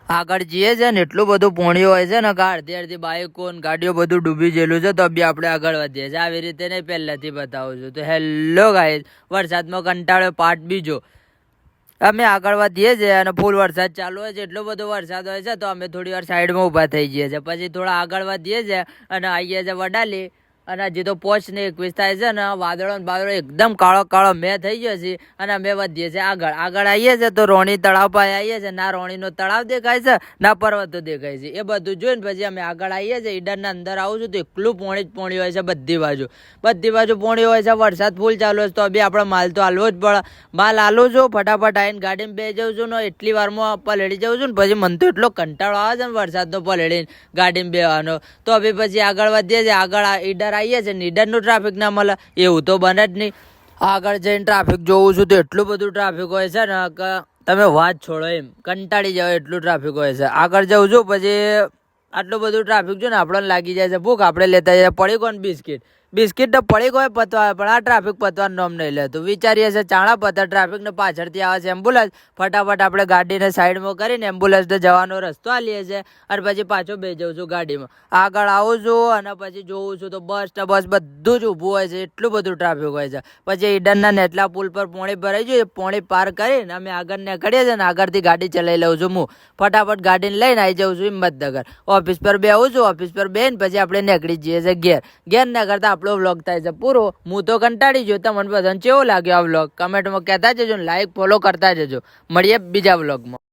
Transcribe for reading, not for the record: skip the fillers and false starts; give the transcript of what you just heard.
આગળ જઈએ છે ને એટલું બધું પોણીઓ હોય છે ને કે અડધી અડધી બાઈકો ને ગાડીઓ બધું ડૂબી ગયેલું છે, તો બી આપણે આગળ વધીએ છીએ. આવી રીતે નહીં, પહેલાથી બતાવું છું. તો હેલો ગાઈસ, વરસાદમાં કંટાળો પાર્ટ બીજો. અમે આગળ વધીએ છીએ અને ફૂલ વરસાદ ચાલુ હોય છે. એટલો બધો વરસાદ હોય છે તો અમે થોડી વાર સાઈડમાં ઊભા થઈ જઈએ છીએ. પછી થોડા આગળ વધીએ છીએ અને આવીએ છીએ વડાલી. અને હજી તો 5 ને 21 થાય છે ને વાદળો એકદમ કાળો મેં થઈ ગયો છે. અને અમે વધીએ છીએ આગળ આવીએ છીએ તો રોણી તળાવ પાસે આવીએ છીએ. ના રોણીનો તળાવ દેખાય છે ના પર્વતો દેખાય છે. એ બધું જોઈને પછી અમે આગળ આવીએ છીએ. ઈડરના અંદર આવું છું તો એકલું પોણી જ પોણી હોય છે બધી બાજુ પોણી હોય છે. વરસાદ ફૂલ ચાલુ હોય તો બી આપણે માલ તો હાલવો જ પડે. માલ હાલું છું, ફટાફટ આવીને ગાડીમાં બે જાઉં છું ને એટલી વારમાં પલળી જાઉં છું ને પછી મને તો એટલો કંટાળો આવે છે ને વરસાદનો પલળીને ગાડીમાં બેવાનો. તો હવે પછી આગળ વધીએ છીએ. આગળ ઈડર આવીએ છીએ, ઈડરનું ટ્રાફિક ના મળે એવું તો બને જ નહીં. આગળ જઈને ટ્રાફિક જોવું છું તો એટલું બધું ટ્રાફિક હોય છે ને કે તમે વાત છોડો, એમ કંટાળી જાવ એટલું ટ્રાફિક હોય છે. આગળ જવું છું પછી આટલું બધું ટ્રાફિક છે ને આપણને લાગી જાય છે ભૂખ. આપણે લેતા જઈએ પડીકો ને બિસ્કિટ તો પડીકો પતવા, પણ આ ટ્રાફિક પતવાનું નામ નહીં લેતું. વિચારીએ છે ચાણા પતા, ટ્રાફિક ને પાછળથી આવે છે એમ્બ્યુલન્સ. ફટાફટ આપણે ગાડીને સાઈડમાં કરીને એમ્બ્યુલન્સને જવાનો રસ્તો આલીએ છીએ અને પછી પાછો બે જઉં છું ગાડીમાં. આગળ આવું છું અને પછી જોઉં છું તો બસ બધું જ ઊભું હોય છે. એટલું બધું ટ્રાફિક હોય છે. પછી ઈડરના નેટલા પુલ પર પોણી ભરાઈ ગયું. એ પોણી પાર કરીને અમે આગળ નીકળીએ છીએ ને આગળથી ગાડી ચલાવી લઉં છું હું. ફટાફટ ગાડીને લઈને આવી જાઉં છું હિંમતનગર. ઓફિસ પર બેહું છું. ઓફિસ પર બેન પછી આપણે નીકળી જઈએ છીએ ઘેર ના કરતા આપણો વ્લોગ થાય છે પૂરો. હું તો કંટાળી ગયો. તમને બધાને કેવો લાગ્યો આ વ્લોગ કમેન્ટમાં કહેતા જજો. લાઈક ફોલો કરતા જજો. મળીએ બીજા વ્લોગમાં.